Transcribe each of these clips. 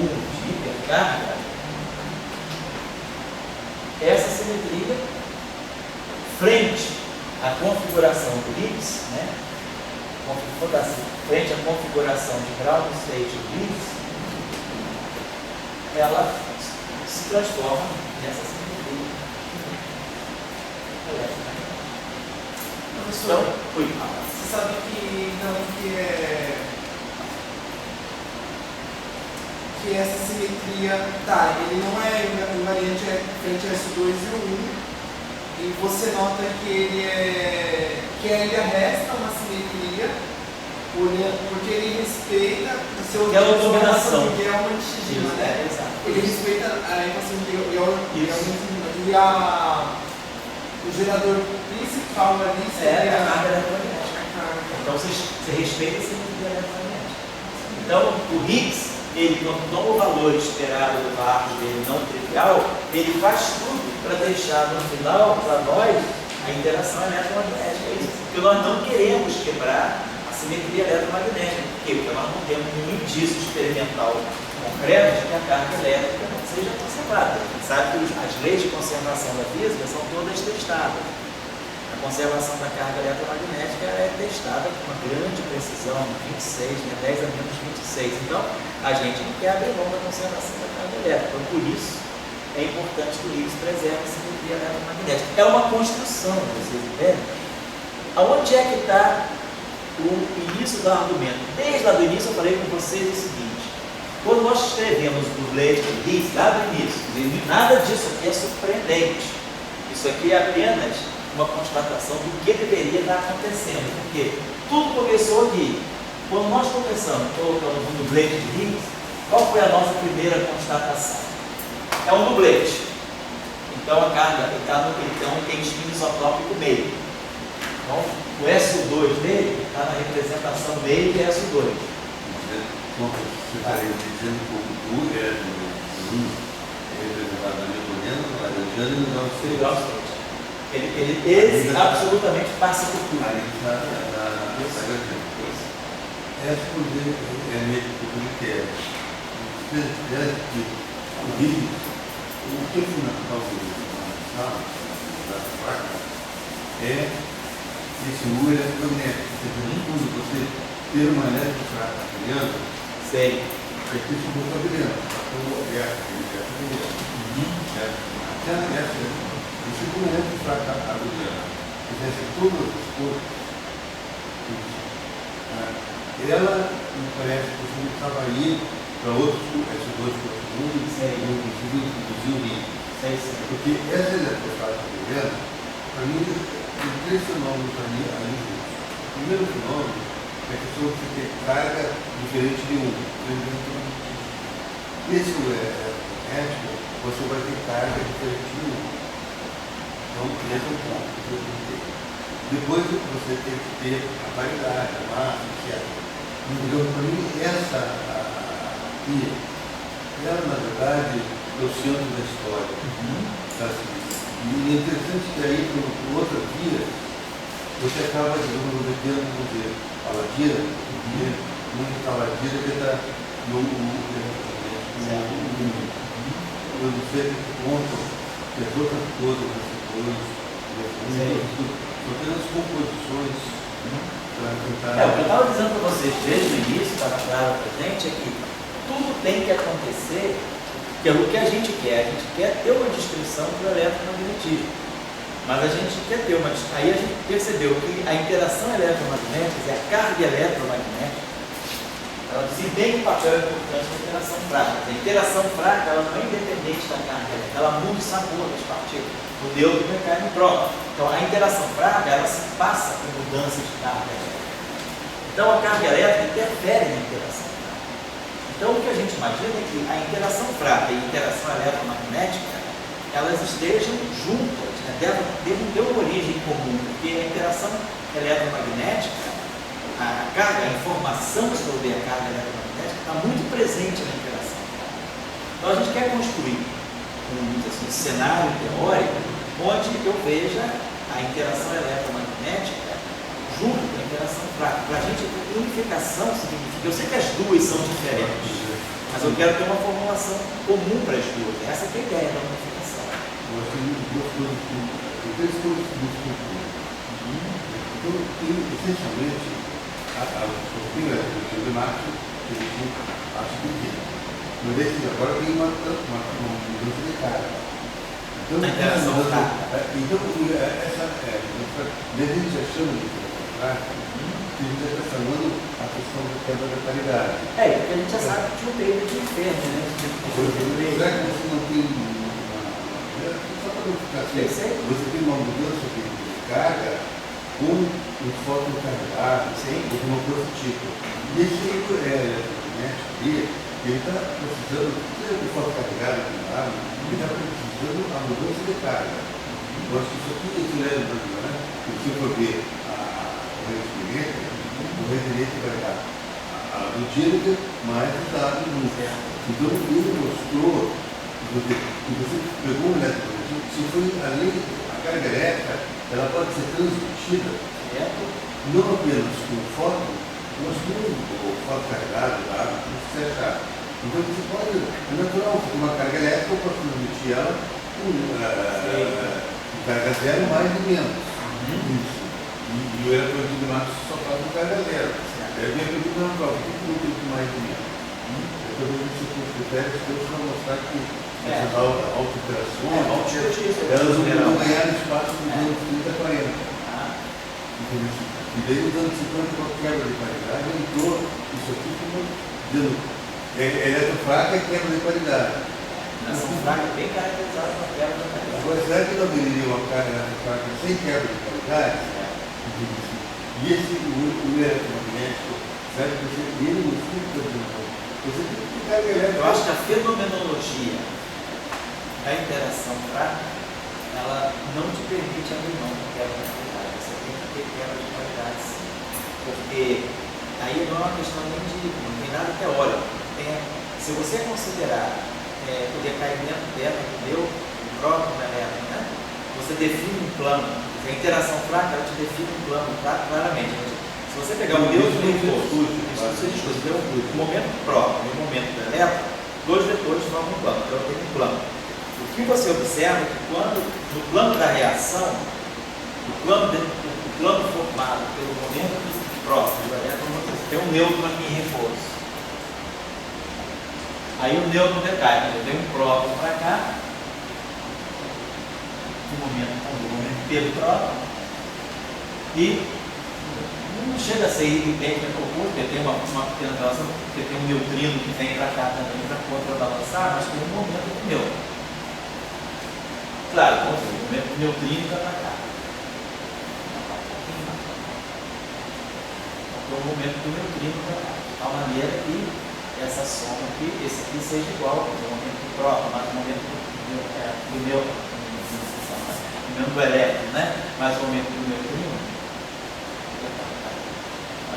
de hipercarga, essa simetria frente à configuração do Higgs, né? Frente à configuração de ground state do Higgs, ela se transforma nessa simetria. Professor, Então, você sabe que essa simetria, ele não é invariante frente a S2 e o 1, e você nota que ele arresta uma simetria, porque ele respeita o seu que é uma dominação de Gell antigina, né? Exato. Ele respeita a equação de Gell e o gerador principal ali seria a carga eletromagnética. Então você respeita a simetria eletromagnética. Então o Higgs, ele, quando toma o valor esperado do barco dele não trivial, ele faz tudo para deixar no final, para nós, a interação eletromagnética. É isso. Porque nós não queremos quebrar a simetria eletromagnética. Por quê? Porque nós não temos nenhum indício experimental concreto de que a carga elétrica não seja conservada. A gente sabe que as leis de conservação da física são todas testadas. A conservação da carga eletromagnética é testada com uma grande precisão, 26, né, 10 a menos 26. Então, a gente não quer abrir mão da conservação da carga elétrica. Então, por isso, é importante que o Higgs preserve a simetria eletromagnética. É uma construção, vocês entendem? Aonde é que está o início do argumento? Desde lá do início, eu falei com vocês o seguinte: quando nós escrevemos o leite do Higgs, lá do início, nada disso aqui é surpreendente. Isso aqui é apenas uma constatação do que deveria estar acontecendo, porque tudo começou aqui. Quando nós começamos colocando um dublete de Higgs, qual foi a nossa primeira constatação? É um dublete. Então a carga tem espinho isotópico meio. Então o SO2 dele está na representação meio de SO2. Você estaria dizendo que o U é representado na metonina, no laranjano e no grau state. Ele absolutamente passa por tudo. Aí está essa poder é meio critério. Você deve que o Higgs, o que é fundamental da placa é esse U eletromagnético. Quando você ter uma eletrofraca brilhando, sei. é que isso está brilhando. Então, é essa. Você não é de fraca brilhando. Fizesse todas as coisas. Ela me parece que você não estava aí para outros S2 profundos, inclusive o Higgs. Porque essa eletrofraca brilhando, para mim, tem três fenômenos ali juntos. O primeiro fenômeno é que você tem carga diferente de um. Nesse magnético, você vai ter carga diferente de um. Então, esse é um ponto. Depois você tem que ter a variedade, a massa, etc. Então, para mim, essa aqui, ela, na verdade, é o centro da história. E é interessante que aí, por outra via, você acaba metendo, vamos dizer, a ladira, a ladira que está no eu não sei que ponto que as outras coisas, são apenas composições para tentar. O que eu estava dizendo para vocês desde o início, estava claro para a gente, é que tudo tem que acontecer pelo que a gente quer. A gente quer ter uma descrição do eletromagnetismo, mas a gente quer ter uma. Aí a gente percebeu que a interação eletromagnética, a carga eletromagnética, ela desempenha um papel importante na interação fraca. A interação fraca ela não é independente da carga elétrica, ela muda o sabor das partículas. O neutro cai no próton. Então a interação fraca ela se passa por mudanças de carga elétrica. Então a carga elétrica interfere na interação fraca. Então o que a gente imagina é que a interação fraca e a interação eletromagnética elas estejam juntas, né? devem ter uma origem comum, porque a interação eletromagnética, a carga, a informação sobre a carga eletromagnética está muito presente na interação fraca. Então a gente quer construir um cenário teórico onde eu veja a interação eletromagnética junto com a interação fraca. Para a gente, unificação significa, eu sei que as duas são diferentes, Mas eu quero ter uma formulação comum para as duas. Essa que é a ideia da unificação. Eu acho que duas coisas, três coisas que discutem. Então, essencialmente, o primeiro de Marx, que a gente acha que mas agora tem uma mudança de cara. Então, essa desde a gente já chama de prática, a gente já está chamando a questão da quebra da paridade. Porque a gente já sabe que tinha um período de inferno, né? Será que você não tem só para não ficar assim, você tem uma mudança de carga com um foco carregado, alguma coisa do tipo. E esse ele está precisando, o foco carregado aqui no ar, ele está precisando a mudança de carga. Eu acho que isso aqui é isso leva, né? Se você for ver o rendimento vai dar do direito mais o dado do mundo. Então ele mostrou que você pegou um eletrodoméstico, se for além a carga elétrica, ela pode ser transmitida não apenas com o foco, mas com o foco carregado, dado, como você achar. Então você pode, é natural, você tem uma carga elétrica, eu posso transmitir ela com carga zero mais e menos. Isso. E o eletrodoméstico de Marx só faz com carga zero. É bem que não prova, por que não tem mais e menos? Eu estou vendo isso com os critérios para mostrar que essas alterações, elas vão ganhar espaço nos anos 30 e 40. E daí nos anos 50, com a quebra de paridade, entrou isso aqui como dizendo eletrofraca é quebra de paridade. Essa fraca é bem caracterizada com a quebra de paridade. Agora, será que não haveria uma carga eletrofraca sem quebra de paridade? E esse o eletromagnético, será que ele não fica você tem que ficar elétrica? Eu acho que a fenomenologia da interação fraca, ela não te permite abrir mão da quebra de paridade. Você tem que ter quebra de paridade, sim. Porque aí não é uma questão nem não tem nada teórico. Se você considerar o decaimento dela do meu, o próprio elétron, né? Você define um plano. A interação fraca, ela te define um plano claramente. Se você pegar o neutro e o reforço, o momento próprio e o momento do elétron, dois vetores formam um plano. Então eu tenho um plano. O que você observa é que quando, no plano da reação, o plano formado pelo momento próprio do elétron, tem um neutro aqui em reforço. Aí o nêutron decai, eu tenho um próton para cá, um momento pelo próton, e não chega a ser idêntico ao oposto, porque tem uma pequena relação, porque tem um neutrino que vem para cá também para contrabalançar, mas tem um momento do nêutron. Claro, o momento do neutrino vai para cá. Então o momento do neutrino para cá, de tal maneira que essa soma aqui, esse aqui seja igual ao momento do próton, mais o momento do do elétron, né? Mais o momento do neutrino.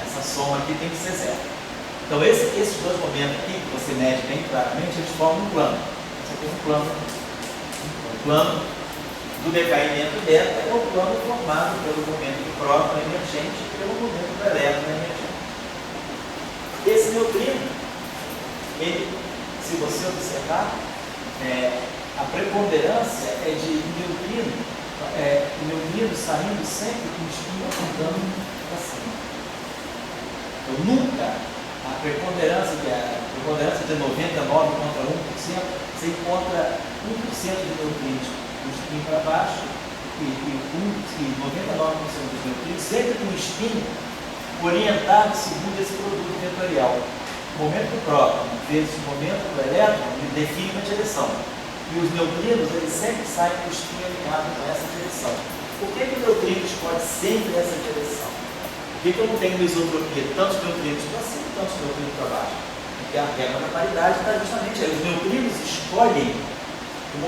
Essa soma aqui tem que ser zero. Então esses dois momentos aqui, que você mede bem claramente, eles formam um plano. Você tem um plano. O plano do decaimento beta é o plano formado pelo momento do próton emergente e pelo momento do elétron emergente. Esse neutrino, ele, se você observar, a preponderância é de neutrino saindo sempre com o espinho apontando para cima. Então, nunca a preponderância de 99 contra 1%, você encontra 1% de neutrinos com o espinho para baixo e 99% dos neutrinos sempre com o espinho orientado segundo esse produto vetorial. O momento do próton vezes o momento do elétron, ele define uma direção. E os neutrinos, eles sempre saem com o espinho alinhado com essa direção. Por que o neutrino escolhe sempre essa direção? Por que eu não tenho isotropia tantos neutrinos para cima e tantos neutrinos para baixo? Porque a regra da paridade está justamente aí. Os neutrinos escolhem o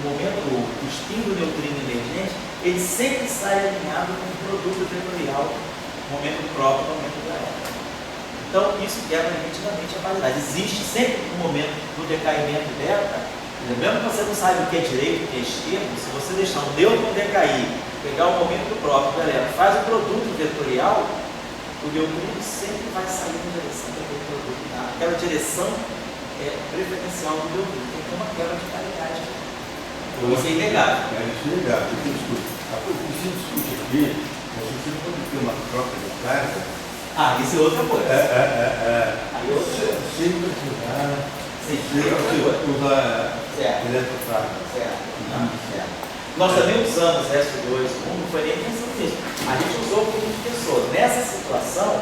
momento, o espinho do neutrino emergente, ele sempre sai alinhado com o produto vetorial, o momento do próton, o momento do elétron. Então, isso quebra nitidamente a paridade. Existe sempre um momento do decaimento delta, mesmo que você não saiba o que é direito e o que é esquerdo, se você deixar o nêutron decair, pegar o momento do próprio do elétron, faz o produto vetorial, o neutrino sempre vai sair na direção daquele produto. Aquela direção preferencial do meu grupo. Tem que ter uma quebra de paridade. Isso é inegável. Isso é inegável. A coisa que se discute aqui é se você pode ter uma troca de carga. Isso é outra coisa. Aí Sem precisar. Sim, usar certo. Eletrofrágil. Certo. Nós também usamos S2, não foi nem pensando nisso. A gente usou porque a gente pensou. Nessa situação,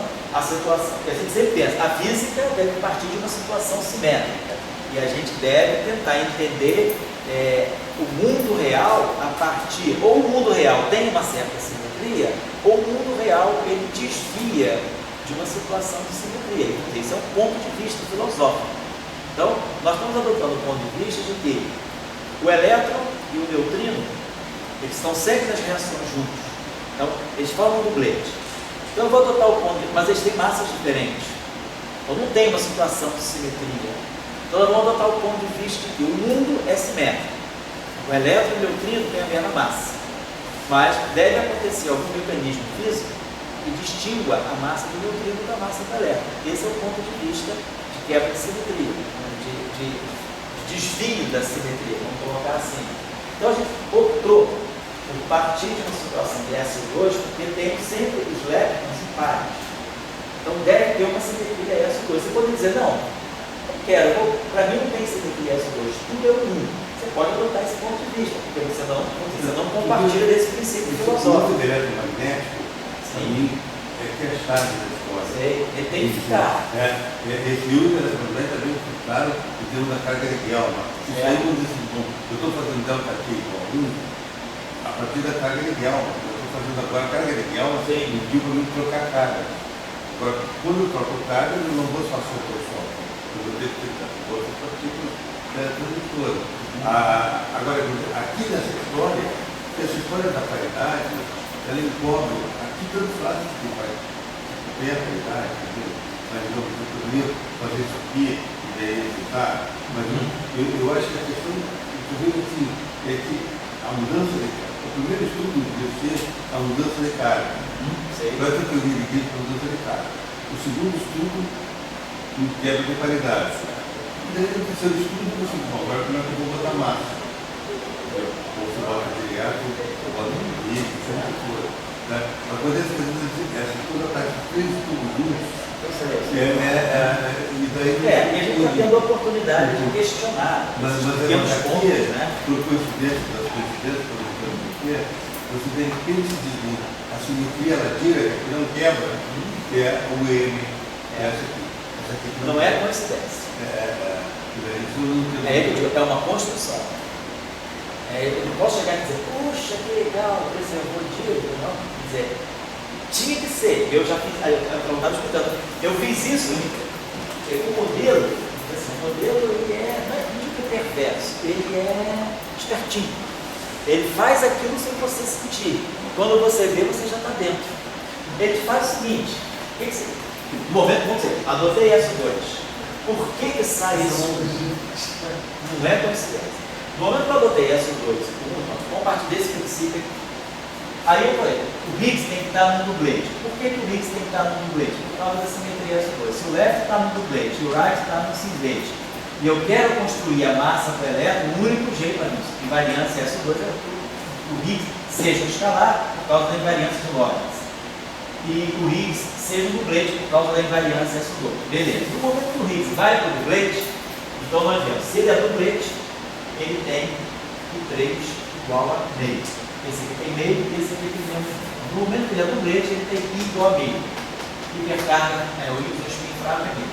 que a gente sempre pensa, a física deve partir de uma situação simétrica. E a gente deve tentar entender o mundo real a partir, ou o mundo real tem uma certa simetria, ou o mundo real ele desvia de uma situação de simetria. Esse é um ponto de vista filosófico. Então, nós estamos adotando o ponto de vista de que o elétron e o neutrino, eles estão sempre nas reações juntos. Então, eles formam um dublete. Então, eu vou adotar o ponto de vista, mas eles têm massas diferentes. Então, não tem uma situação de simetria. Então, nós vamos adotar o ponto de vista de que o mundo é simétrico. O elétron e o neutrino têm a mesma massa. Mas deve acontecer algum mecanismo físico que distingua a massa do neutrino da massa do elétron. Esse é o ponto de vista de quebra de simetria, de desvio da simetria, vamos colocar assim. Então a gente optou por partir de uma situação de S2, porque tem sempre os elétrons impares. Então deve ter uma simetria S2. Você pode dizer, não para mim não tem simetria S2, tudo é um. Você pode adotar esse ponto de vista, porque você não compartilha desse princípio filosófico. O eletromagnético, para mim, é que é a chave da história. Ele tem que ficar. Esse uso eletromagnético é bem claro em termos da carga de Gelman. Eu estou fazendo delta T igual a 1 a partir da carga de Gelman. Eu estou fazendo agora a carga de Gelman e digo para mim trocar carga. Agora, quando eu troco carga, eu não vou só soltar o sol. Eu vou ter que ter outras partículas transitoras. Agora, aqui nessa história da paridade, ela encobre aqui todos os lados que tem a paridade, entendeu? Mas eu poderia fazer isso aqui e daí resultar. Mas eu acho que a questão, assim, é que a mudança de carga, o primeiro estudo deve ser a mudança de carga. Vai ter que eu dirigir a mudança de carga. O segundo estudo, em quebra de paridade. E daí no terceiro estudo, você fala, agora como é que eu vou botar massa? Ou você bota material, ou bota livro, seja o que for. Mas quando essa coisa está de três estudos juntos, e a gente está tendo a oportunidade de questionar pequenos pontos, né? Por coincidência das coincidências, por exemplo, você de repente se desliga. A simetria ela tira, que não quebra, que é o M. Essa aqui não é coincidência. É uma construção. Eu não posso chegar e dizer, puxa, que legal, preservou o dia, não. Quer dizer, tinha que ser. Eu já fiz, eu estava explicando, eu fiz isso, o modelo, ele não é muito perverso, ele é espertinho. Ele faz aquilo sem você sentir. Quando você vê, você já está dentro. Ele faz o seguinte, no momento, vamos dizer, adotei S2. Por que sai isso? Não é coincidência. No momento que eu adotei S2, vamos partir desse princípio aqui. Aí eu falei, o Higgs tem que estar no dublete. Por que o Higgs tem que estar no dublete? Por causa da simetria S2. Se o left está no dublete e o right está no singlet, e eu quero construir a massa do elétron, o único jeito para isso, invariância S2, é que o Higgs seja um escalar por causa da invariância de Lorentz. E o Higgs seja um dublete por causa da invariância S2. Beleza. No momento que o Higgs vai para o dublete, então nós vemos, se ele é dublete, ele tem o 3 igual a meio. Esse aqui tem meio e esse aqui tem meio. No momento que ele é dublete, ele tem I igual a meio. Hipercarga, o spin fraco aqui.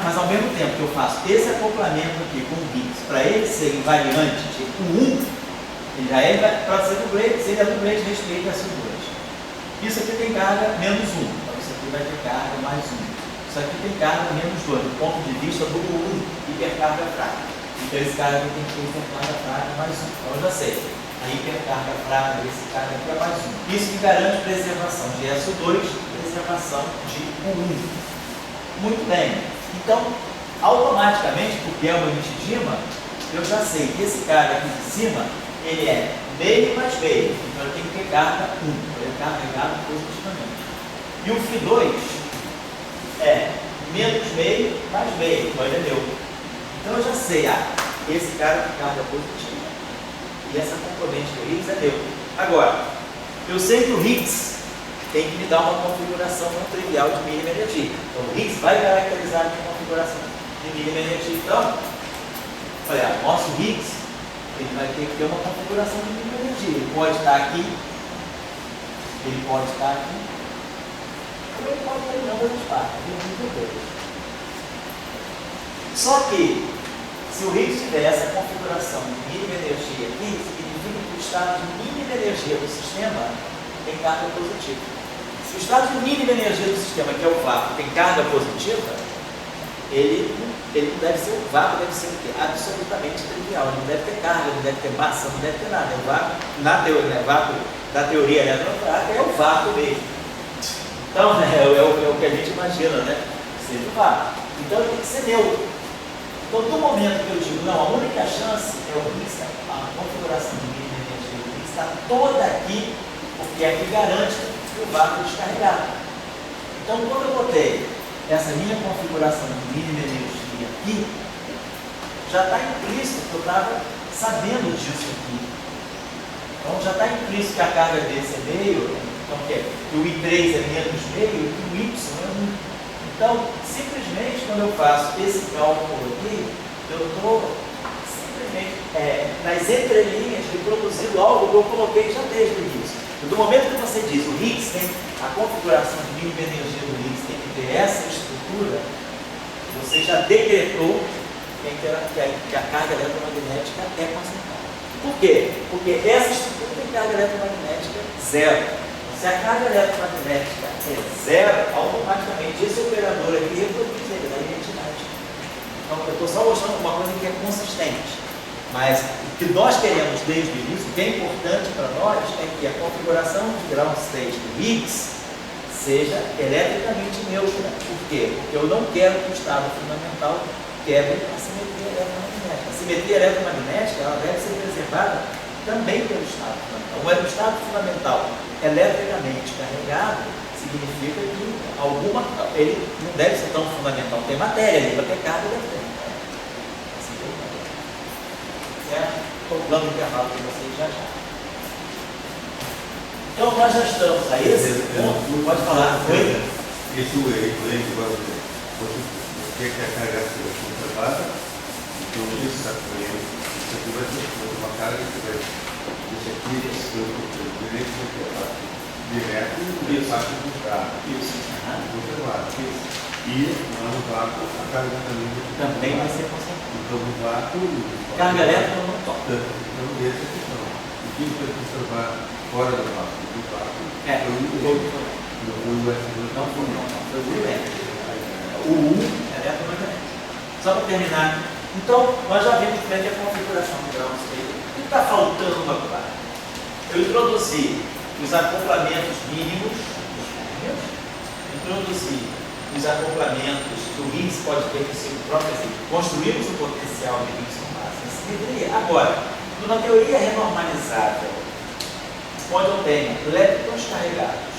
Mas ao mesmo tempo que eu faço esse acoplamento aqui com o Higgs, para ele ser invariante, tipo 1, ele já é para ser dublete, se ele é dublete, respeita a S2. Isso aqui tem carga menos 1, então isso aqui vai ter carga mais 1. Isso aqui tem carga menos 2, do ponto de vista do 1, hipercarga fraca. Então esse cara aqui tem que ter hipercarga fraca mais 1. Então eu já sei, a hipercarga fraca desse cara aqui é mais 1. Isso me garante preservação de SO2, preservação de 1. Muito bem. Então, automaticamente, porque é uma mitidima, eu já sei que esse cara aqui de cima, ele é meio mais meio, então ele tem que ter carga 1, ele é carregado positivamente. E o Φ2 é menos meio, mais meio, então ele é neutro. Então eu já sei, esse cara tem carga positiva e essa componente do Higgs é neutro. Agora, eu sei que o Higgs tem que me dar uma configuração não trivial de mínima energia. Então o Higgs vai caracterizar a minha configuração de mínima energia. Então, olha, nosso Higgs ele vai ter que ter uma configuração de mínima energia. Ele pode estar aqui, ele pode estar aqui, ou ele pode estar em ambas as partes. Só que, se o Higgs tiver essa configuração de mínima energia aqui, significa que o estado de mínima energia do sistema tem carga positiva. Se o estado de mínima energia do sistema, que é o vácuo, tem carga positiva, ele não deve ser, o vácuo deve ser o quê? Absolutamente trivial. Ele não deve ter carga, não deve ter massa, não deve ter nada. O vácuo, na teoria, né, vácuo da teoria eletromagnética é o vácuo mesmo. Então, é o que a gente imagina, né? Seja o vácuo. Então, ele tem que ser neutro. Então, no momento que eu digo, não, a única chance é o Higgs, a configuração de mínima energia do Higgs está toda aqui, porque é que garante que o vácuo é descarregado. Então, quando eu botei essa minha configuração de mínima energia aqui, já está implícito que eu estava sabendo disso aqui. Então, já está implícito que a carga desse é meio, então, que o I3 é menos meio e que o Y é 1. Então, simplesmente, quando eu faço esse cálculo aqui, eu estou simplesmente nas entrelinhas reproduzindo algo que eu coloquei já desde o início. Do momento que você diz, o Higgs tem a configuração de mínima energia do Higgs, tem que ter essa estrutura, você já decretou que a carga eletromagnética é concentrada. Por quê? Porque essa estrutura tem carga eletromagnética zero. Se a carga eletromagnética é zero, automaticamente esse operador aqui reproduz ele da identidade. Então, eu estou só mostrando uma coisa que é consistente. Mas o que nós queremos desde o início, o que é importante para nós, é que a configuração de ground state do Higgs seja eletricamente neutra. Por quê? Porque eu não quero que o estado fundamental quebre a simetria eletromagnética. A simetria eletromagnética ela deve ser preservada também pelo estado fundamental. O estado fundamental eletricamente carregado significa que ele não deve ser tão fundamental. Tem matéria ali, vai ter carga eletrônica. Estou dando intervalo para vocês já. Então nós já estamos a esse ponto. Pode falar. Oi? Esse agora você quer carregar a sua conservada, então isso está com ele. Isso aqui vai ter uma carga que vai. Isso aqui direito a parte direto e a parte do carro. Isso. Conservado. E no vácuo a carga também vai ser conservada. Então o vácuo. Carga elétrica não toca. Então, essa é a questão. O que vai conservar fora do vácuo? Do vácuo. Não foi o elétrico. O U é eletromagnético. Só para terminar. Então, nós já vimos como é que é a configuração do ground state. O que está faltando agora? Eu introduzi os acoplamentos mínimos dos férmions, introduzi os acoplamentos que o Higgs pode ter consigo próprio, construímos o potencial de Higgs com base em simetria. Agora, numa teoria renormalizável, onde eu tenho elétrons carregados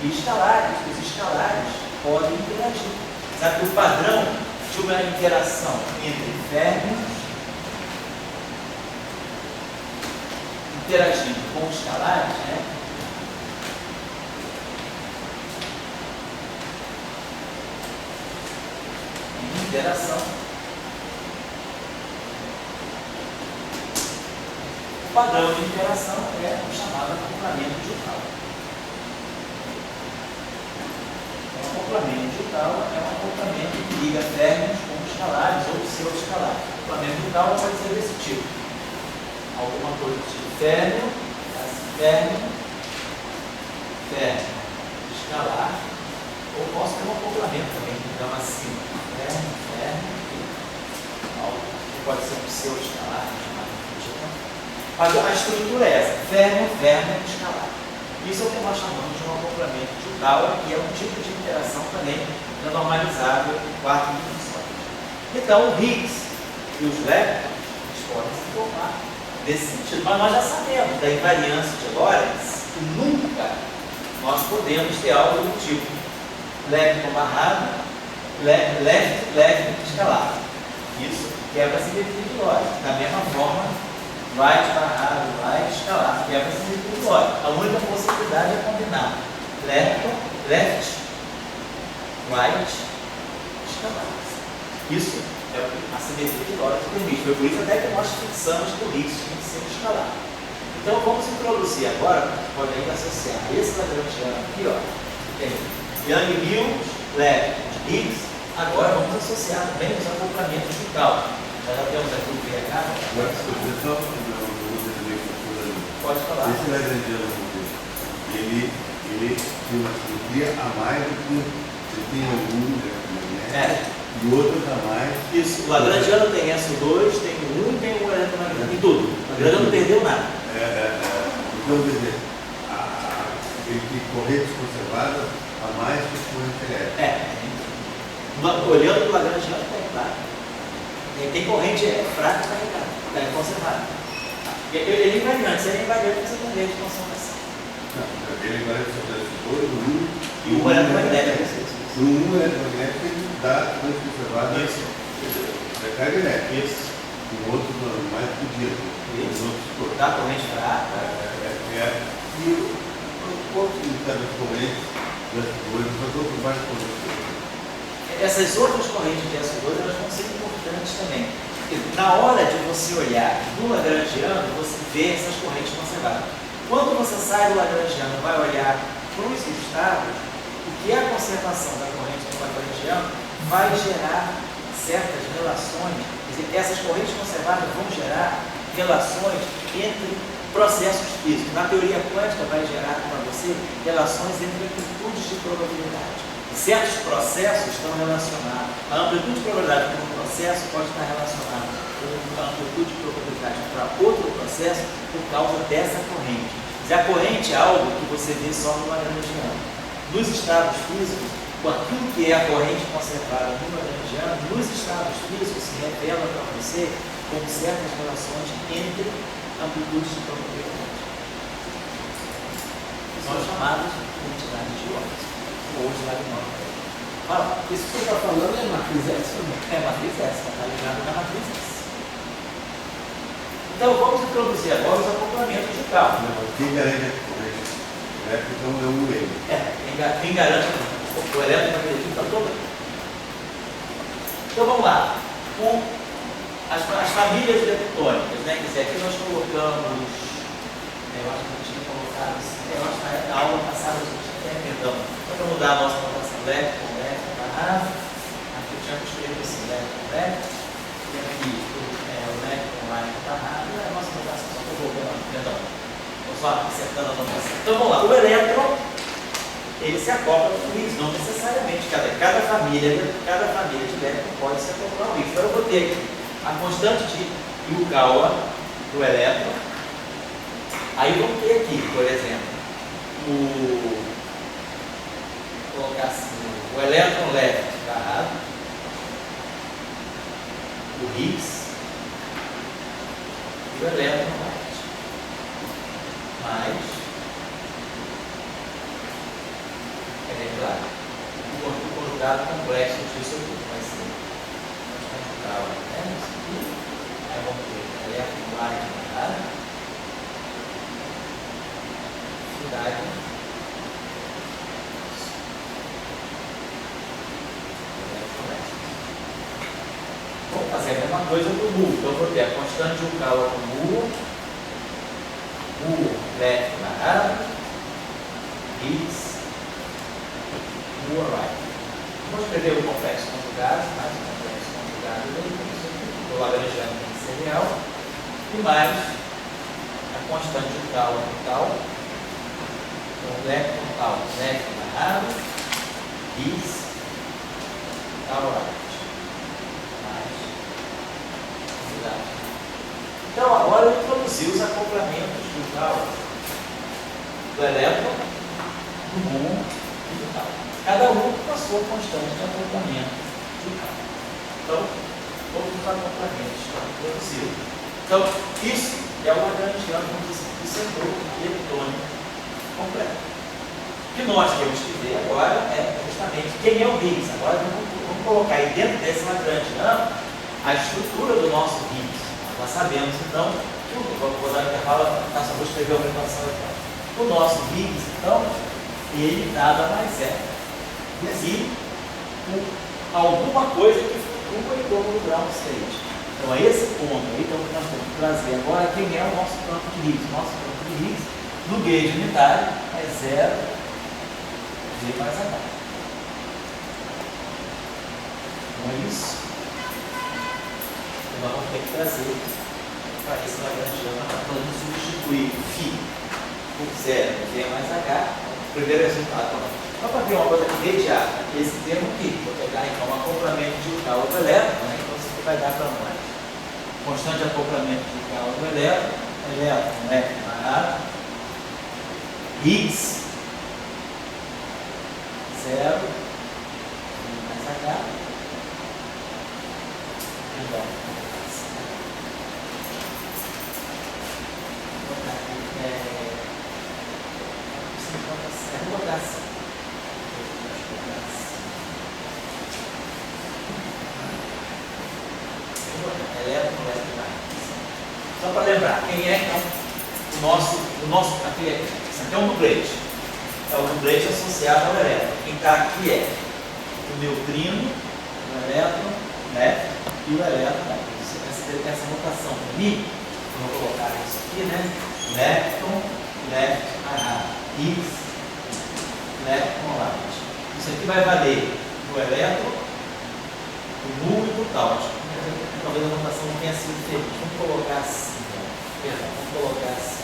e escalares, os escalares podem interagir. Sabe que o padrão de uma interação entre férmions interagindo com os escalares, né? Interação. O padrão de interação é o chamado acoplamento digital. O acoplamento digital é um acoplamento que liga férmions com escalares ou pseudo-escalares. O acoplamento digital pode ser desse tipo. Alguma coisa do tipo férmio, escalar, ou posso ter um acoplamento também, então assim, férmio, algo que pode ser um pseudo-escalar, mas a estrutura é essa, férmio, escalar. Isso é o que nós chamamos de um acoplamento digital, que é um tipo de interação também normalizável em 4 dimensões. Então, o Higgs e os leptons podem se formar nesse sentido, mas nós já sabemos da invariância de Lorentz que nunca nós podemos ter algo do tipo lepton barrado left escalado. Isso quebra a simetria de lógica. Da mesma forma, right barrado, right escalado, quebra a simetria de lógica. A única possibilidade é combinar left, right, escalado. Isso é o que a simetria de lógica permite. Foi por isso até que nós fixamos que o Higgs tinha que ser escalado. Então vamos introduzir agora, pode ainda associar esse lagrangiano aqui, ó, tem Yang-Mills, left, Higgs. Agora vamos associar também os acoplamentos de cálculo. Nós já temos aqui o pH. Pode falar. Esse lagrangiano, ele tem uma simetria a mais do que você tem algum, né? E outros a mais. Isso, o lagrangiano tem SO2, tem o 1 e tem o eletromagnético, tem tudo. O lagrangiano não perdeu nada. Então, quer dizer, ele tem correntes conservadas a mais que as correntes elétricas. Olhando para o lagrangiano, tem, claro. Tem corrente fraca carregada, conservada. Ele é invariante, se ele é invariante, você tem lei de conservação. Não, ele é invariante sobre SO2, o 1 e o eletromagnético. No 1 eletromagnético ele dá corrente conservada da carga elétrica. Isso. O outro mais pedido. Os outros dá corrente fraca. E o outro das correntes das coisas, as outras várias correntes. Essas outras correntes de SO2 elas vão ser importantes também. Porque na hora de você olhar no lagrangiano, você vê essas correntes conservadas. Quando você sai do lagrangiano e vai olhar para os estados, o que é a conservação da corrente do lagrangiano vai gerar certas relações. Quer dizer, essas correntes conservadas vão gerar relações entre processos físicos. Na teoria quântica vai gerar para você relações entre amplitudes de probabilidade. Certos processos estão relacionados. A amplitude de probabilidade para um processo pode estar relacionada com a amplitude de probabilidade para outro processo por causa dessa corrente. Se a corrente é algo que você vê só no lagrangiano. Nos estados físicos, com aquilo que é a corrente conservada no lagrangiano, nos estados físicos se revela para você com certas relações entre amplitudes de probabilidade. São chamadas de entidades de ordem. Ou de lagrangiano. Fala. Isso que você está falando é matriz S ou não? É matriz S, está ligado na matriz S. Então vamos introduzir agora os acoplamentos de cálculo. Quem garante a corrente elétrica então é o M. Quem garante o eletromagnetismo está todo. Então vamos lá. Com as famílias leptônicas, né? Quer dizer, aqui nós colocamos. Eu acho que a gente tinha colocado. Eu acho que na aula passada a gente tinha, perdão. Só para mudar a nossa notação elétrica, barrado. Aqui eu tinha escrito assim, elétrico. E aqui o elétrico barrado. É a nossa notação, só estou voltando, perdão. Estou só acertando a notação. Então vamos lá. O elétron, ele se acopla com o Higgs, não necessariamente. Cada família de elétron pode se acoplar ao Higgs. Então eu vou ter aqui a constante de Yukawa do elétron. Aí vamos ter aqui, por exemplo, vou colocar assim, o elétron left barrado, o Higgs e o elétron right. Mais, claro, o conjugado complexo disso aqui vai ser conjugar o elétron aqui, aí vamos ter elétron right barrado, vamos fazer a mesma coisa do mu. Então eu vou ter a constante de Yukawa com mu left barrado, Higgs, mu right. Vou escrever o complexo conjugado, mais o complexo conjugado do lagrangiano tem que ser real, e mais a constante de Yukawa total. Left total, left barrado, Higgs, tal right. Mais unidade. Então agora eu introduzi os acoplamentos do tal, do elétron, do mu e do tal. Cada um com a sua constante de acoplamento do tal. Então, todos os acoplamentos estão introduzidos. Então, isso é o lagrangiano do setor leptônico completo. O que nós temos que ver agora é justamente quem é o Higgs. Agora vamos vamos colocar aí dentro desse lagrangiano a estrutura do nosso Higgs. Nós sabemos, então, que vou dar um intervalo, só vou escrever a aumentação aqui. O nosso Higgs, então, ele nada mais é que alguma coisa que flutua em torno do grau 6. Então, é esse ponto aí que nós temos que trazer agora quem é o nosso campo de Higgs. Nosso campo de Higgs, no gauge unitário, é 0 G mais H. Então, é isso que nós vamos ter que trazer para esse lagrangiano. Nós vamos substituir φ por 0 G mais H. O primeiro resultado. Só para ver uma coisa imediata, esse termo aqui, vou pegar então um acoplamento de um outro elétron, né? Então isso aqui vai dar para nós. Constante de acoplamento de outro elétron, né? Barra, Higgs, 0, mais H, então, vou botar aqui, vou botar assim. Só para lembrar, quem é então o nosso aqui, isso aqui é um dublete. É o dublete associado ao elétron. Quem está aqui é o neutrino, o elétron, né? E o elétron, né? Essa notação para mim, vou colocar isso aqui, né? Lepton, Higgs, light. Isso aqui vai valer o elétron, o nu e o tal. Talvez a notação não tenha sido feita. Vamos colocar assim, vamos colocar assim.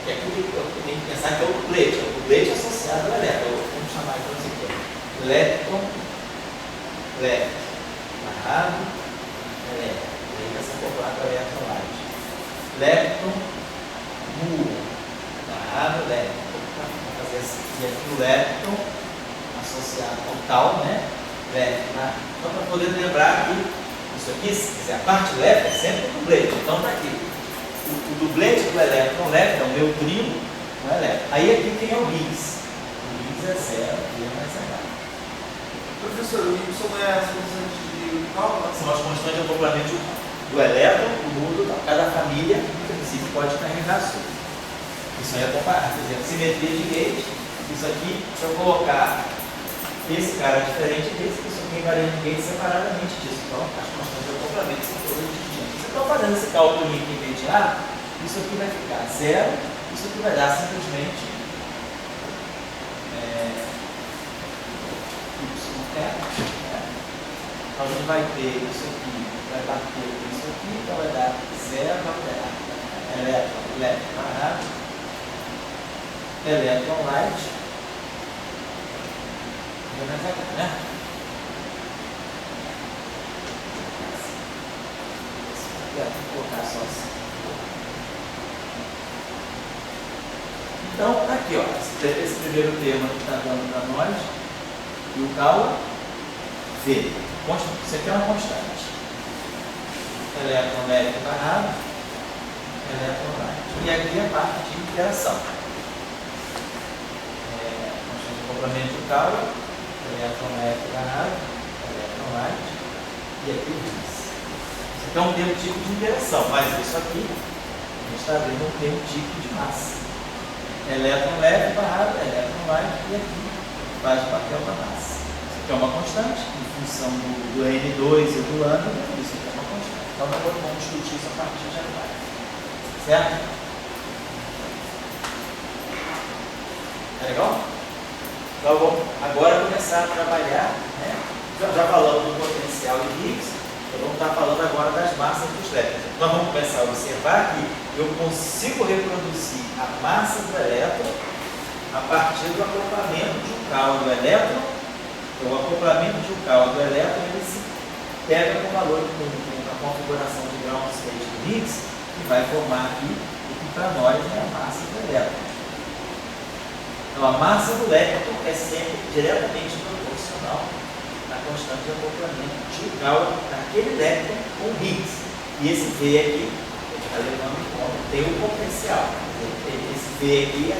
Que aqui eu tenho que pensar que é o dublete associado ao elétron. Vamos chamar então isso aqui. Lepton, barrado, elétron. E aí vai ser acoplado ao elétron light. Lepton, nu, barrado, elétron. Vamos fazer assim. E aqui o lepton associado ao tal, né? Lepton. Só para poder lembrar que isso aqui, se quiser, a parte leve é sempre o dublete. Então está aqui. O dublete do elétron leve é o neutrino, não é elétron. Aí aqui tem o Higgs. O Higgs é 0, G mais H. Professor, o Y é as constantes de cálculo? São as constantes de acoplamento do elétron, o mundo, cada família, em princípio, pode carregar sobre. Isso aí é comparar. Por exemplo, simetria de gauge. Isso aqui, se eu colocar esse cara diferente desse, isso aqui varia de gauge separadamente disso. Então, as constantes de acoplamento são todas distintas. Se eu estou fazendo esse cálculo aqui imediato, isso aqui vai ficar 0, isso aqui vai dar simplesmente Então, a gente vai ter isso aqui, vai bater com isso aqui, então vai dar 0, vai dar elétron barrado, elétron light, e mais H, né? Vou colocar só assim. Então, aqui, ó, esse primeiro termo que está dando para nós, e o cálculo V. Isso aqui é uma constante. Elétron leve barrado, elétron light. E aqui é a parte de interação. Constante de acoplamento do cálculo, elétron leve barrado, elétron light, e aqui o Higgs. Isso aqui é um termo tipo de interação, mas isso aqui a gente está vendo um termo tipo de massa. Elétron leve barrado, elétron light, e aqui faz o papel da massa. Isso aqui é uma constante, em função do N2 e do lambda, isso aqui é uma constante. Então nós vamos discutir isso a partir de agora. Certo? É legal? Então vamos agora começar a trabalhar, né? Já falamos do potencial de Higgs, então vamos estar falando agora das massas dos elétrons. Nós vamos começar a observar que eu consigo reproduzir a massa do elétron a partir do acoplamento de um cálculo do elétron. Então, o acoplamento de um cálculo do elétron, ele se pega com o valor, com a configuração de grau 6 do Higgs, e vai formar aqui o que para nós é a massa do elétron. Então, a massa do elétron é sempre diretamente proporcional à constante de acoplamento de um cálculo daquele elétron com Higgs. E esse V aqui, ele está levando em conta, tem o potencial. Esse V aqui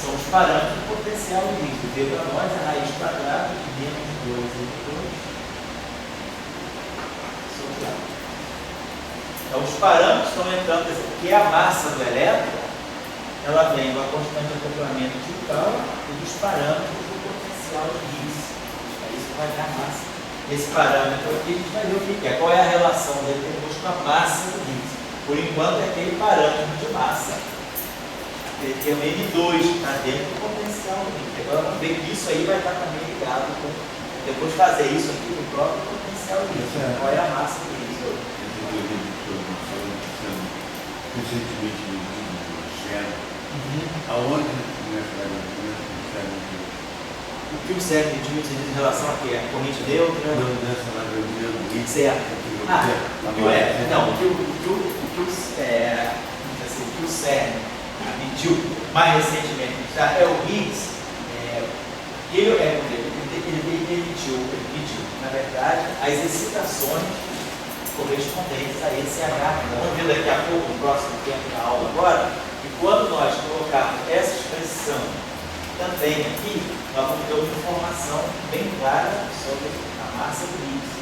são os parâmetros do potencial do Higgs. O V para nós é a raiz quadrada de menos 2 entre 2 Então, os parâmetros estão entrando, quer dizer, porque a massa do elétron, ela vem do constante de acoplamento de Cal e dos parâmetros do potencial de Higgs. Aí isso vai dar massa. Esse parâmetro aqui, a gente vai ver o que é. Qual é a relação dele depois com a massa do Higgs. Por enquanto, é aquele parâmetro de massa. Ele tem o M2 que está dentro do potencial do Higgs. Agora, vamos ver que isso aí vai estar também ligado com... Depois de fazer isso aqui no próprio potencial do Higgs. Qual é a massa do Higgs? Recentemente no CERN, aonde o que o CERN diz em relação a quê? A corrente neutra? nessa maioria do certo. O que o CERN mediu mais recentemente é o Higgs. Ele mediu, na verdade, as excitações correspondentes a esse H. Vamos ver daqui a pouco, no próximo tempo da aula agora, que quando nós colocarmos essa expressão também aqui, nós vamos ter uma informação bem clara sobre a massa do Higgs.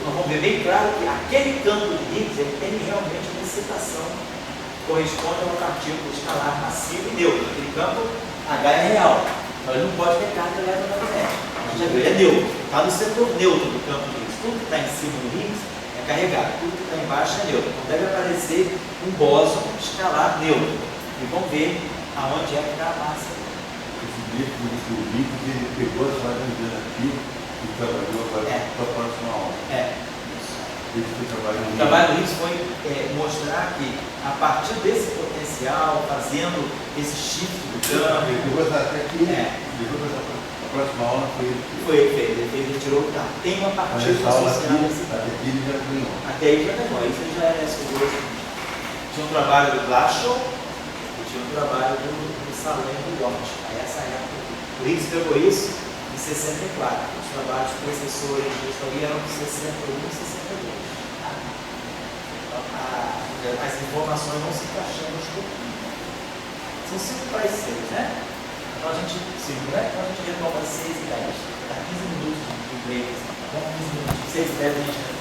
Nós vamos ver bem claro que aquele campo de Higgs ele tem realmente uma excitação que corresponde a uma partícula escalar massiva e neutra. Aquele campo H é real, mas ele não pode ter carga eletromagnética. A gente já viu, ele é neutro, está no setor neutro do campo de Higgs. Tudo que está em cima do Higgs carregado, tudo que está embaixo é neutro. Então deve aparecer um bóson escalar neutro. E vamos ver aonde é que está a massa. Esse livro do Higgs, ele pegou essa organização aqui e trabalhou para a próxima aula. O trabalho do Higgs foi mostrar que a partir desse potencial, fazendo esse shift do campo. Ele pegou essa aqui, a próxima aula foi feito, ele tirou o carro. Tem uma partícula associada a esse campo. Até aí já ganhou, isso já é curioso. Tinha um trabalho do Glashow e tinha um trabalho do Salem do York. Aí essa época, o Higgs pegou isso em 64. Os trabalhos predecessores disso ali eram de 61 e 62. Então, as informações vão se encaixando aos pouquinhos. São 5 para as 6, né? Então a gente, 5, né? Então a gente retoma 6 e 10. Dá 15 minutos de break. Tá bom? 15 minutos. 6 e 10 a gente retoma.